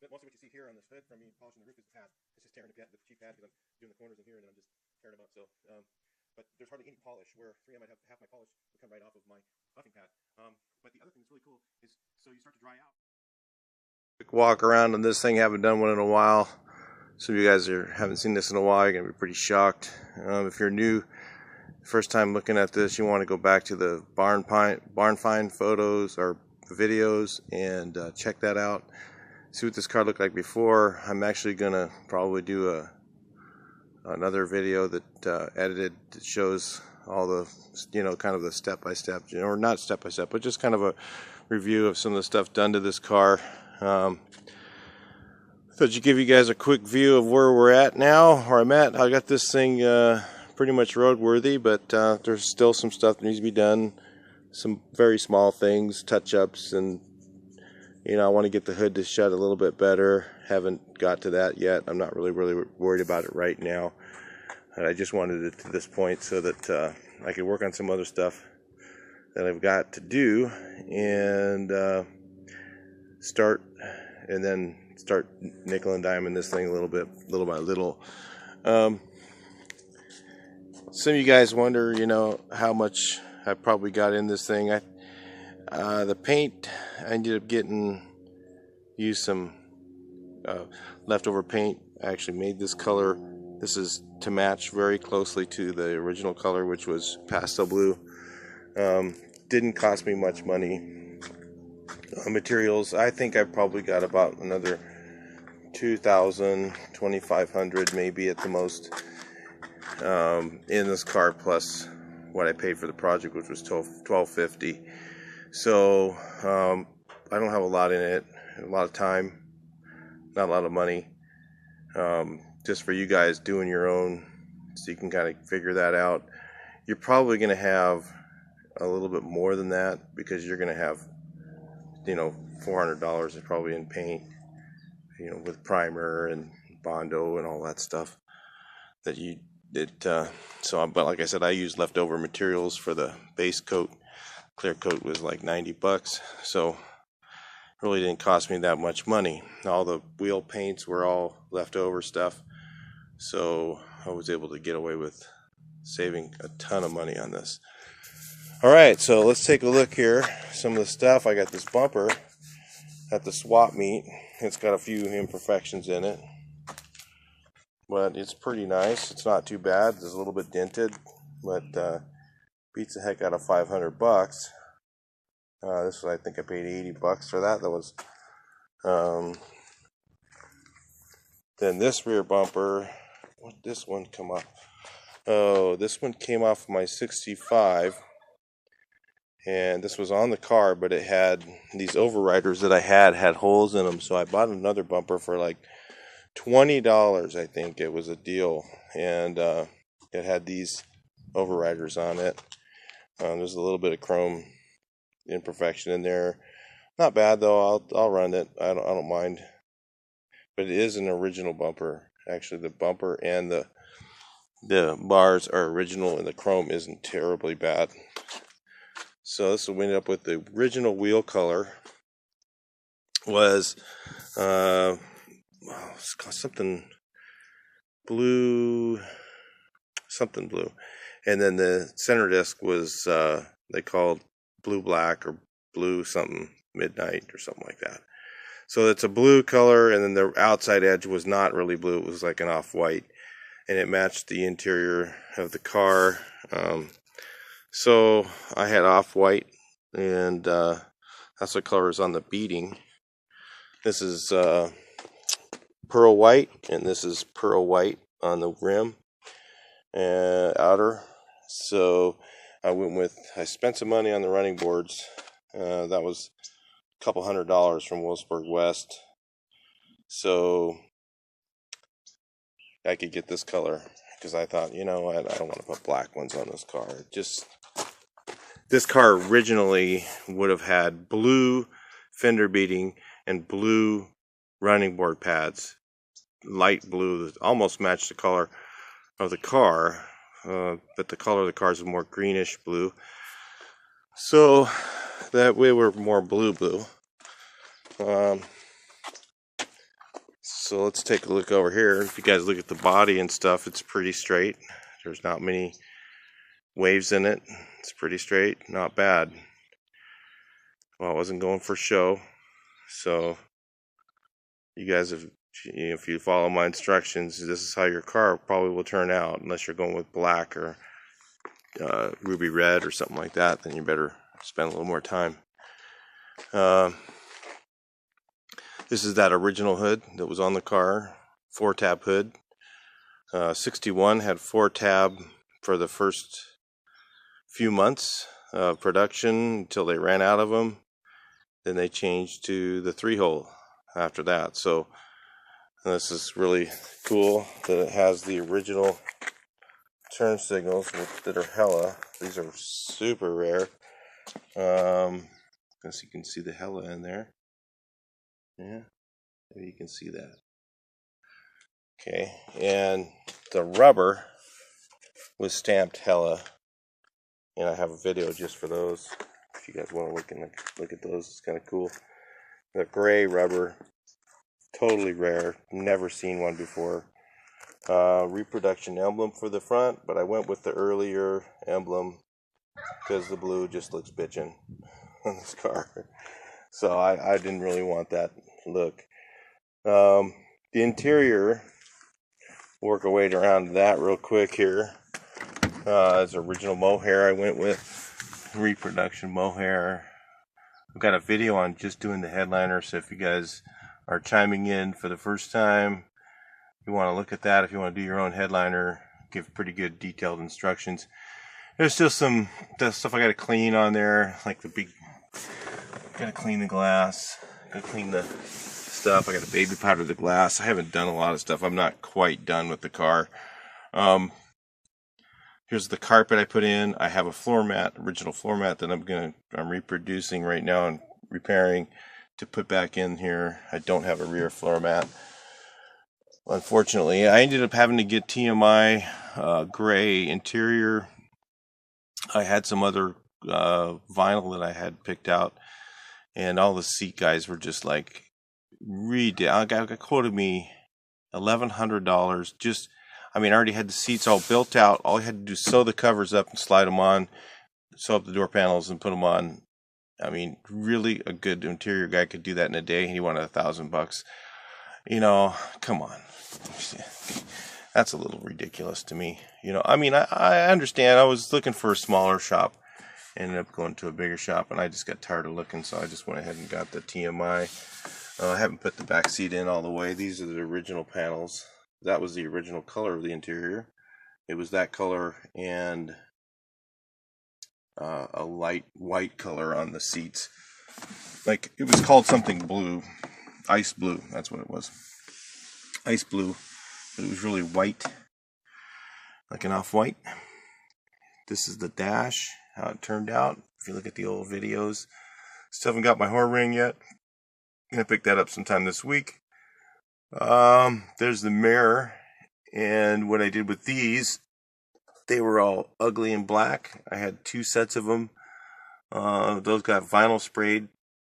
but mostly what you see here on this hood from me polishing the roof is the pad. It's just tearing the cheap pad because I'm doing the corners in here, and then I'm just tearing them up. So, but there's hardly any polish. Where 3M, I'd have half my polish would come right off of my buffing pad. But the other thing that's really cool is so you start to dry out. Quick walk around on this thing. Haven't done one in a while. Some of you guys haven't seen this in a while. You're gonna be pretty shocked. If you're new, first time looking at this, you want to go back to the barn find photos or videos and check that out. See what this car looked like before. I'm actually gonna probably do another video that edited that shows all the, you know, kind of the step-by-step, you know, or not step-by-step, but just kind of a review of some of the stuff done to this car. Thought I'd give you guys a quick view of where we're at now, where I'm at. I got this thing pretty much roadworthy, but there's still some stuff that needs to be done. Some very small things, touch-ups, and you know, I want to get the hood to shut a little bit better. Haven't got to that yet. I'm not really worried about it right now. I just wanted it to this point so that I could work on some other stuff that I've got to do and start nickel and diming this thing a little bit, little by little. Some of you guys wonder, you know, how much I probably got in this thing. The paint, I ended up used some leftover paint. I actually made this color. This is to match very closely to the original color, which was pastel blue. Didn't cost me much money. Materials, I think I probably got about another $2,000, $2,500 maybe at the most in this car, plus what I paid for the project, which was $1,250. So I don't have a lot in it, a lot of time, not a lot of money. Just for you guys doing your own, so you can kind of figure that out. You're probably going to have a little bit more than that because you're going to have, you know, $400 is probably in paint, you know, with primer and Bondo and all that stuff that you did. But like I said, I used leftover materials for the base coat. Clear coat was like 90 bucks, so really didn't cost me that much money. All the wheel paints were all leftover stuff, so I was able to get away with saving a ton of money on this. Alright, so let's take a look here. Some of the stuff. I got this bumper at the swap meet. It's got a few imperfections in it, but it's pretty nice. It's not too bad. It's a little bit dented, but beats the heck out of 500 bucks. This was, I think I paid 80 bucks for that. That was then this rear bumper. What did this one come off? Oh, this one came off my 65, and this was on the car, but it had these overriders that I had holes in them, so I bought another bumper for like $20. I think it was a deal, and it had these overriders on it. There's a little bit of chrome imperfection in there. Not bad though. I'll run it. I don't mind. But it is an original bumper. Actually, the bumper and the bars are original, and the chrome isn't terribly bad. So this will end up with the original wheel color was something blue, and then the center disc was they called blue black or blue something midnight or something like that. So it's a blue color, and then the outside edge was not really blue. It was like an off-white, and it matched the interior of the car. So I had off-white, and that's what color is on the beading. This is pearl white, and this is pearl white on the rim and outer. So I spent some money on the running boards. That was a couple $100 from Wolfsburg West. So I could get this color because I thought, you know what, I don't want to put black ones on this car. This car originally would have had blue fender beading and blue running board pads, light blue that almost matched the color of the car, but the color of the car is more greenish blue. So that way we're more blue. So let's take a look over here. If you guys look at the body and stuff, it's pretty straight. There's not many waves in it. It's pretty straight, not bad. Well, I wasn't going for show, so you guys have, if you follow my instructions, this is how your car probably will turn out. Unless you're going with black or ruby red or something like that, then you better spend a little more time. This is that original hood that was on the car, 4-tab hood. 61 had 4-tab for the first few months of production until they ran out of them. Then they changed to the 3-hole after that. So this is really cool that it has the original turn signals that are hella. These are super rare. Guess you can see the hella in there. Yeah, maybe you can see that. Okay, and the rubber was stamped hella, and I have a video just for those. If you guys want to look at those, it's kind of cool. The gray rubber, totally rare, never seen one before. Reproduction emblem for the front, but I went with the earlier emblem because the blue just looks bitchin' on this car. So I didn't really want that look. The interior, work our way around that real quick here. It's original mohair I went with, reproduction mohair. I've got a video on just doing the headliner, so if you guys are chiming in for the first time, you want to look at that. If you want to do your own headliner, give pretty good detailed instructions. There's still some stuff I got to clean on there, like gotta clean the glass, gotta clean the stuff. I gotta baby powder the glass. I haven't done a lot of stuff. I'm not quite done with the car. Here's the carpet I put in. I have a floor mat, original floor mat that I'm reproducing right now and repairing to put back in here. I don't have a rear floor mat, unfortunately. I ended up having to get TMI gray interior. I had some other vinyl that I had picked out, and all the seat guys were just like, I got quoted me $1,100. Just, I mean, I already had the seats all built out. All I had to do is sew the covers up and slide them on, sew up the door panels and put them on. I mean, really a good interior guy could do that in a day, and he wanted $1,000. You know, come on. That's a little ridiculous to me. You know, I mean, I understand. I was looking for a smaller shop. Ended up going to a bigger shop, and I just got tired of looking, so I just went ahead and got the TMI. I haven't put the back seat in all the way. These are the original panels. That was the original color of the interior. It was that color and a light white color on the seats. Like, it was called something blue. Ice blue, that's what it was. Ice blue. But it was really white. Like an off-white. This is the dash, how it turned out. If you look at the old videos. Still haven't got my horn ring yet. Gonna pick that up sometime this week. There's the mirror. And what I did with these, they were all ugly and black. I had 2 sets of them. Those got vinyl sprayed.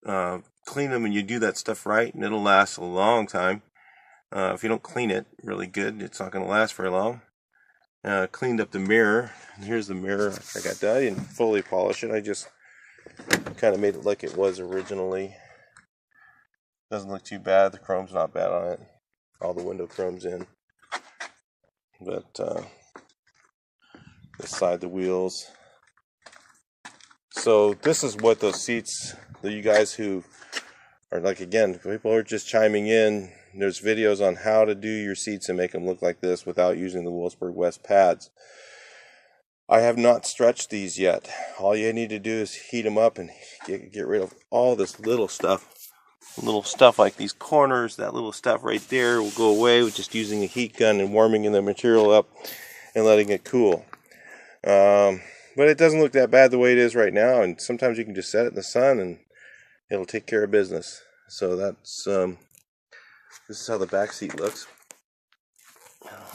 Clean them and you do that stuff right, and it'll last a long time. If you don't clean it really good, it's not going to last very long. Cleaned up the mirror. And here's the mirror I got done. I didn't fully polish it. I just kind of made it like it was originally. Doesn't look too bad. The chrome's not bad on it. All the window chrome's in. But this side, the wheels. So this is what those seats, you guys who are like, again, people are just chiming in. There's videos on how to do your seats and make them look like this without using the Wolfsburg West pads. I have not stretched these yet. All you need to do is heat them up and get rid of all this little stuff. Little stuff like these corners, that little stuff right there will go away with just using a heat gun and warming the material up and letting it cool. But it doesn't look that bad the way it is right now, and sometimes you can just set it in the sun and it'll take care of business. So that's this is how the back seat looks.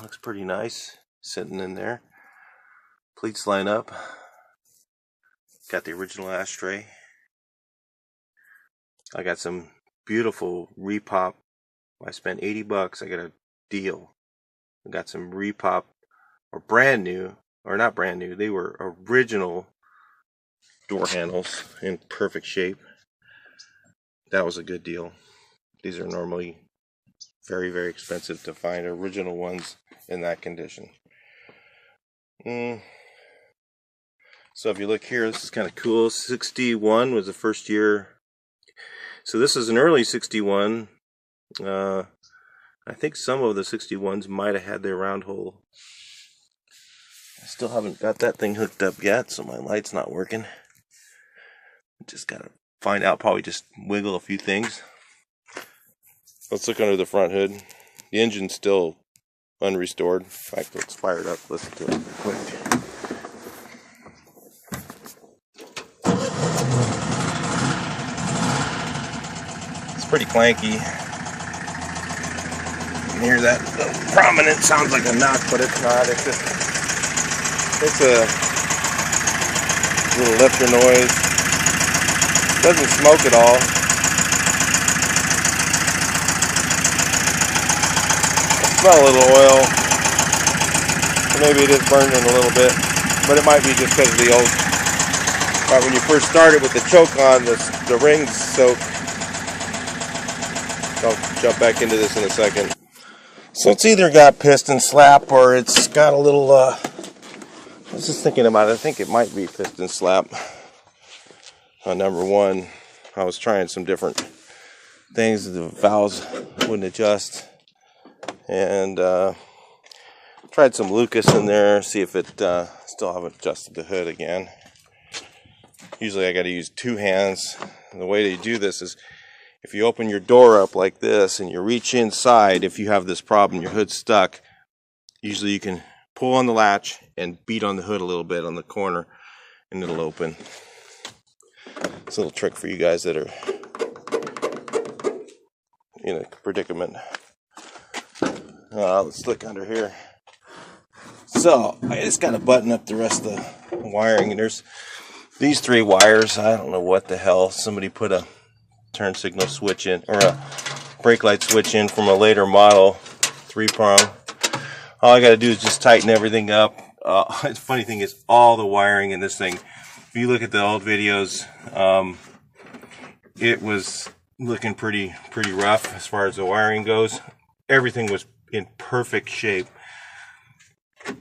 Looks pretty nice sitting in there. Pleats line up. Got the original ashtray. I got some beautiful repop. I spent $80. I got a deal. I got some repop, or brand new, or not brand new. They were original door handles in perfect shape. That was a good deal. These are normally very, very expensive to find original ones in that condition. So if you look here, this is kind of cool. 61 was the first year. So this is an early 61. I think some of the 61s might have had their round hole. I still haven't got that thing hooked up yet, so my light's not working. Just gotta find out, probably just wiggle a few things. Let's look under the front hood. The engine's still unrestored. In fact, let's fire it up. Listen to it real quick. It's pretty clanky. You can hear that prominent, sounds like a knock, but it's not. It's a little lifter noise. Doesn't smoke at all. I smell a little oil. Maybe it is burning a little bit, but it might be just because of the old. Right, when you first started with the choke on, the rings soak. I'll jump back into this in a second. So it's either got piston slap or it's got a little. I was just thinking about it. I think it might be piston slap. Number one, I was trying some different things. The valves wouldn't adjust, and tried some Lucas in there, see if it still haven't adjusted the hood again. Usually I got to use 2 hands. And the way that you do this is if you open your door up like this and you reach inside, if you have this problem, your hood's stuck, usually you can pull on the latch and beat on the hood a little bit on the corner and it'll open. It's a little trick for you guys that are in a predicament. Let's look under here. So I just got to button up the rest of the wiring, and there's These 3 wires, I don't know what the hell. Somebody put a turn signal switch in, or a brake light switch in from a later model, 3-prong. All I got to do is just tighten everything up. The funny thing is, all the wiring in this thing, if you look at the old videos, it was looking pretty rough as far as the wiring goes. Everything was in perfect shape.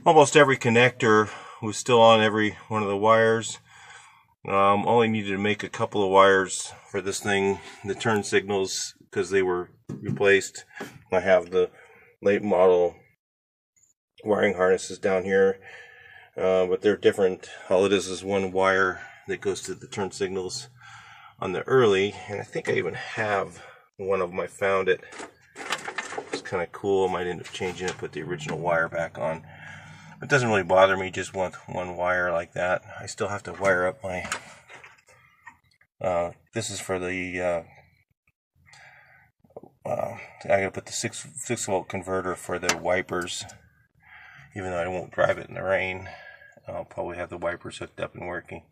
Almost every connector was still on every one of the wires. Only needed to make a couple of wires for this thing, the turn signals, because they were replaced. I have the late model wiring harnesses down here, but they're different. All it is one wire that goes to the turn signals on the early, and I think I even have one of them. I found it. It's kind of cool. I might end up changing it, put the original wire back on. It doesn't really bother me, just one wire like that. I still have to wire up my, this is for the, I gotta put the 6 volt converter for the wipers, even though I won't drive it in the rain. I'll probably have the wipers hooked up and working.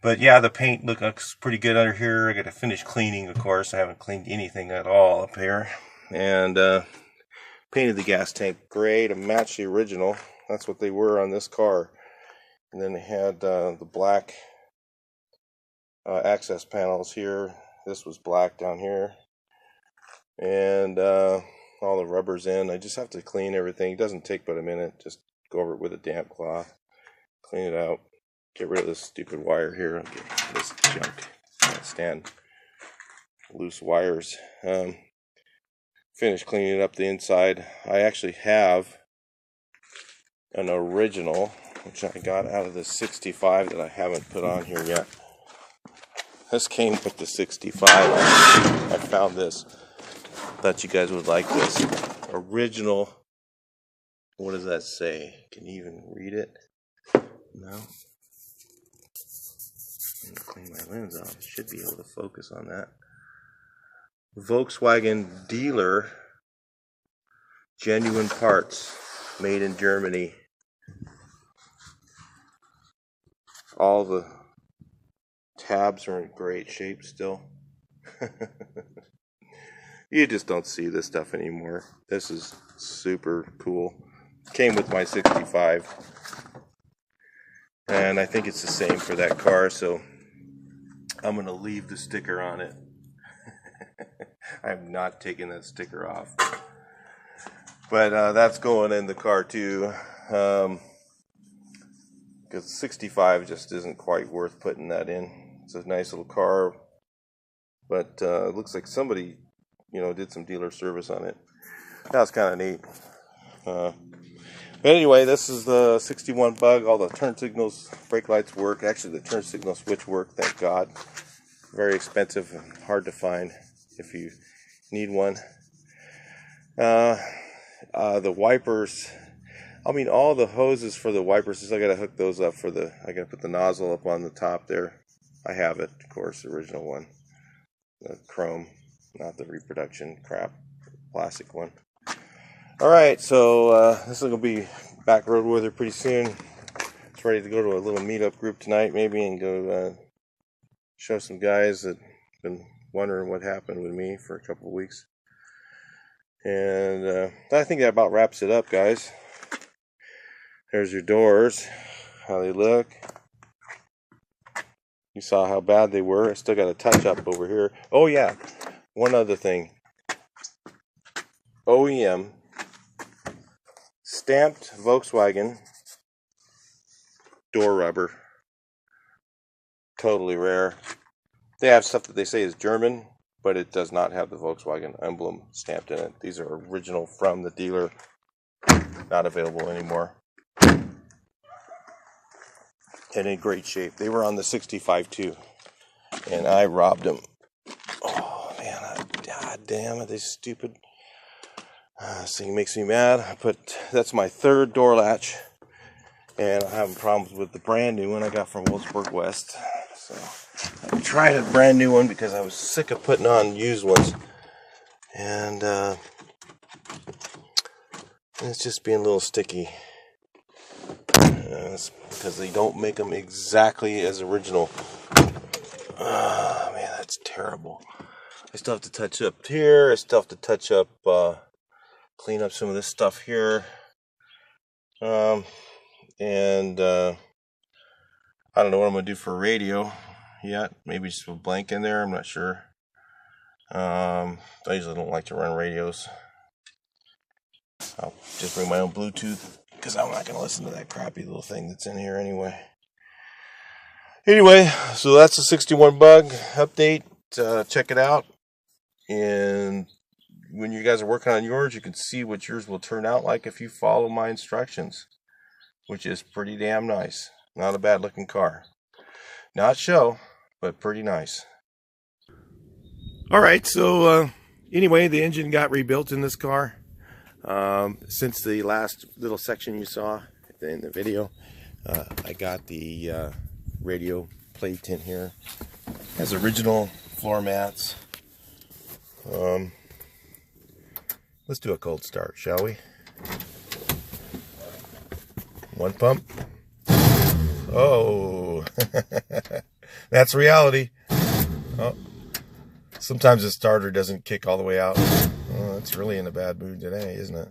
But yeah, the paint looks pretty good under here. I gotta finish cleaning, of course. I haven't cleaned anything at all up here. And painted the gas tank gray to match the original. That's what they were on this car. And then they had the black access panels here. This was black down here. And all the rubber's in. I just have to clean everything. It doesn't take but a minute. Just go over it with a damp cloth. Clean it out. Get rid of this stupid wire here. I'll get this junk. Can't stand loose wires. Finish cleaning up the inside. I actually have an original, which I got out of the 65 that I haven't put on here yet. This came with the 65. I found this. Thought you guys would like this. Original. What does that say? Can you even read it? No. I'm gonna clean my lens off. Should be able to focus on that. Volkswagen dealer, genuine parts, made in Germany. All the tabs are in great shape still. You just don't see this stuff anymore. This is super cool. Came with my 65. And I think it's the same for that car, so I'm going to leave the sticker on it. I'm not taking that sticker off. But that's going in the car too. Because 65 just isn't quite worth putting that in. It's a nice little car, but it looks like somebody, did some dealer service on it. That's kind of neat. But anyway, this is the 61 Bug. All the turn signals, brake lights work. Actually, the turn signal switch work, thank God. Very expensive and hard to find if you need one. The wipers, all the hoses for the wipers, I gotta hook those up I gotta put the nozzle up on the top there. I have it, of course, the original one. The chrome, not the reproduction crap, plastic one. Alright, so this is gonna be back road weather pretty soon. It's ready to go to a little meetup group tonight, maybe, and go show some guys that been wondering what happened with me for a couple of weeks. And I think that about wraps it up, guys. There's your doors, how they look. You saw how bad they were. I still got a touch up over here. Oh yeah, one other thing. OEM stamped Volkswagen door rubber. Totally rare. They have stuff that they say is German, but it does not have the Volkswagen emblem stamped in it. These are original from the dealer, not available anymore. And in great shape. They were on the 65 too, and I robbed them. Oh man, God damn it, they stupid. This thing makes me mad. That's my third door latch, and I'm having problems with the brand new one I got from Wolfsburg West. So I tried a brand new one because I was sick of putting on used ones, and it's just being a little sticky. That's because they don't make them exactly as original. Man, that's terrible. I still have to touch up here. I still have to touch up, clean up some of this stuff here. And I don't know what I'm going to do for radio yet. Maybe just a blank in there. I'm not sure. I usually don't like to run radios. I'll just bring my own Bluetooth because I'm not going to listen to that crappy little thing that's in here anyway. Anyway, so that's a 61 bug update. Check it out. And when you guys are working on yours, you can see what yours will turn out like if you follow my instructions, which is pretty damn nice. Not a bad looking car. Not show, but pretty nice. Alright, so anyway, the engine got rebuilt in this car. Since the last little section you saw in the video, I got the radio plate in here. It has original floor mats. Let's do a cold start, shall we? One pump. Oh, that's reality. Oh, sometimes the starter doesn't kick all the way out. Oh, it's really in a bad mood today, isn't it?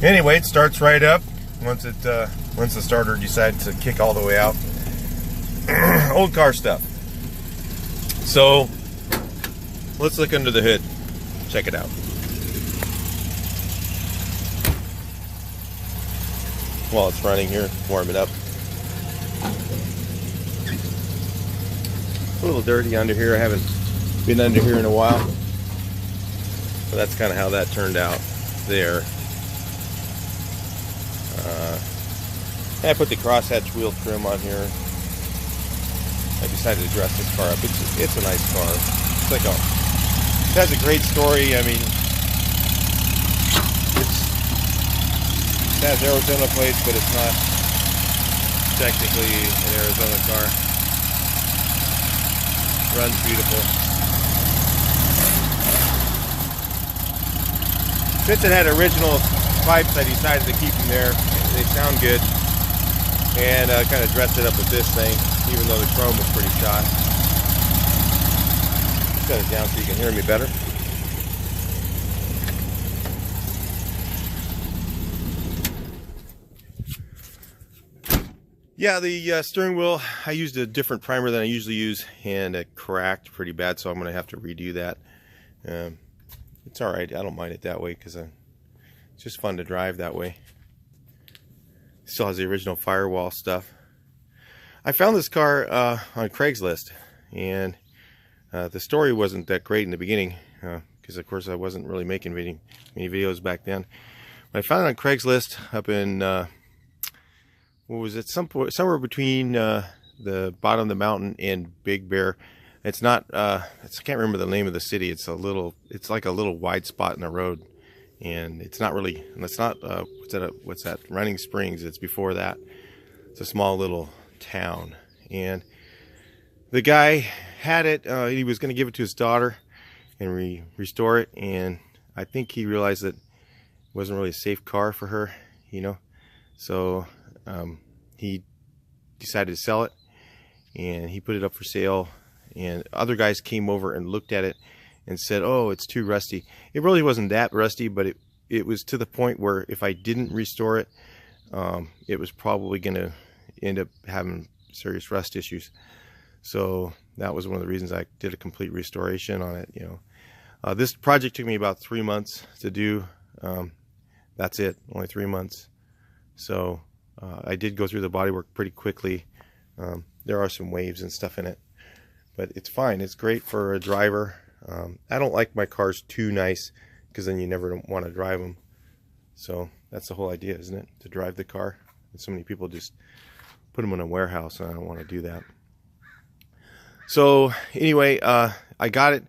Anyway, it starts right up once the starter decides to kick all the way out. Old car stuff. So let's look under the hood. Check it out. While it's running here, warm it up. A little dirty under here. I haven't been under here in a while. But that's kind of how that turned out there. I put the crosshatch wheel trim on here. I decided to dress this car up. It's a nice car. It's like it has a great story. I mean, it has Arizona plates, but it's not technically an Arizona car. Runs beautiful. Since it had original pipes, I decided to keep them there. They sound good. And kind of dressed it up with this thing, even though the chrome was pretty shot. Set it down so you can hear me better. Yeah, the steering wheel, I used a different primer than I usually use, and it cracked pretty bad, so I'm going to have to redo that. It's alright, I don't mind it that way, because it's just fun to drive that way. Still has the original firewall stuff. I found this car on Craigslist, and the story wasn't that great in the beginning, because of course I wasn't really making many videos back then. But I found it on Craigslist up in what was it? Somewhere between the bottom of the mountain and Big Bear. It's not. I can't remember the name of the city. It's like a little wide spot in the road. And it's not really, it's not, what's that, Running Springs, it's before that. It's a small little town. And the guy had it, he was going to give it to his daughter and restore it. And I think he realized that it wasn't really a safe car for her, you know. So he decided to sell it. And he put it up for sale. And other guys came over and looked at it and said, oh, it's too rusty. It really wasn't that rusty, but it was to the point where if I didn't restore it, it was probably going to end up having serious rust issues. So that was one of the reasons I did a complete restoration on it. You know, this project took me about 3 months to do. That's it, only 3 months. So I did go through the bodywork pretty quickly. There are some waves and stuff in it, but it's fine. It's great for a driver. I don't like my cars too nice, because then you never want to drive them. So that's the whole idea, isn't it? To drive the car. And so many people just put them in a warehouse, and I don't want to do that. So anyway, I got it.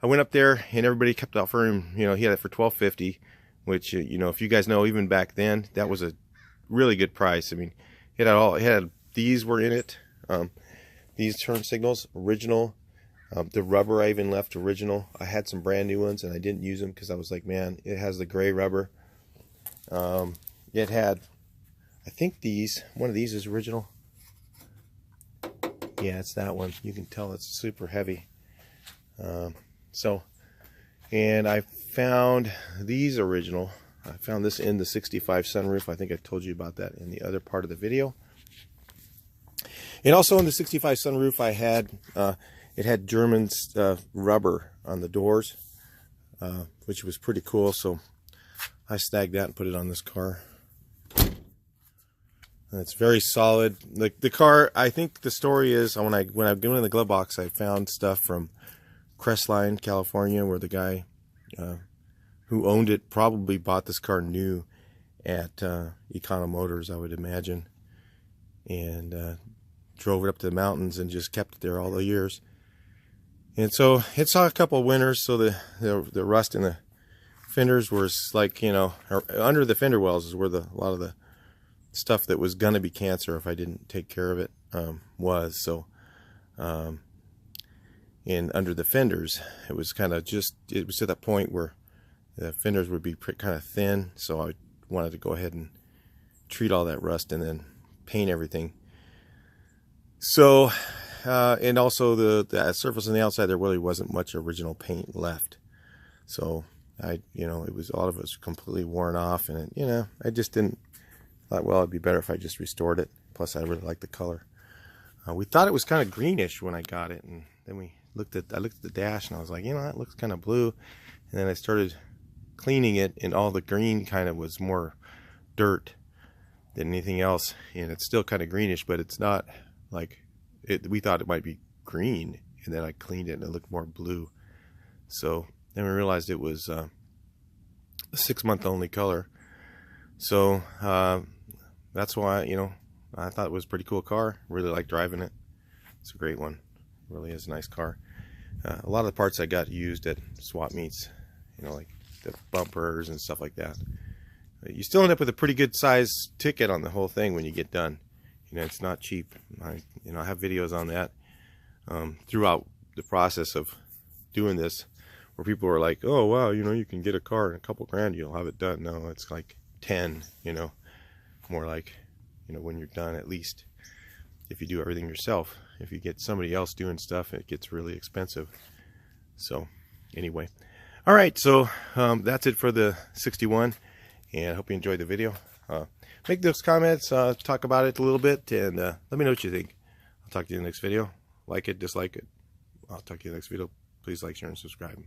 I went up there, and everybody kept offering, you know, he had it for $12.50, which, you know, if you guys know, even back then, that was a really good price. I mean, these were in it. These turn signals, original. The rubber I even left original. I had some brand new ones and I didn't use them because I was like, man, it has the gray rubber. It had, I think one of these is original. Yeah, it's that one. You can tell it's super heavy. And I found these original. I found this in the 65 sunroof. I think I told you about that in the other part of the video. And also in the 65 sunroof, I had it had German rubber on the doors, which was pretty cool. So I snagged that and put it on this car. And it's very solid. Like the car, I think the story is when I went in the glove box, I found stuff from Crestline, California, where the guy who owned it probably bought this car new at Econo Motors, I would imagine, and drove it up to the mountains and just kept it there all the years. And so it saw a couple of winters, so the rust in the fenders was like, you know, under the fender wells is where a lot of the stuff that was gonna be cancer if I didn't take care of it was. So and under the fenders, it was kind of it was to that point where the fenders would be kind of thin, so I wanted to go ahead and treat all that rust and then paint everything. So and also the surface on the outside, there really wasn't much original paint left, so it was, a lot of it was completely worn off, and I just thought, well, it'd be better if I just restored it. Plus I really like the color. We thought it was kind of greenish when I got it, and then I looked at the dash and I was like, that looks kind of blue. And then I started cleaning it, and all the green kind of was more dirt than anything else, and it's still kind of greenish, but it's not like we thought it might be green, and then I cleaned it and it looked more blue. So then we realized it was a 6-month only color. So that's why I thought it was a pretty cool car. Really like driving it. It's a great one. It really is a nice car. A lot of the parts I got used at swap meets, like the bumpers and stuff like that. You still end up with a pretty good size ticket on the whole thing when you get done. It's not cheap. I have videos on that throughout the process of doing this, where people are like, oh wow, you can get a car in a couple grand, you'll have it done. No, it's like 10, more like, when you're done, at least, if you do everything yourself. If you get somebody else doing stuff, it gets really expensive. So anyway, all right, so that's it for the 61, and I hope you enjoyed the video. Make those comments, talk about it a little bit, and let me know what you think. I'll talk to you in the next video. Like it, dislike it. I'll talk to you in the next video. Please like, share, and subscribe.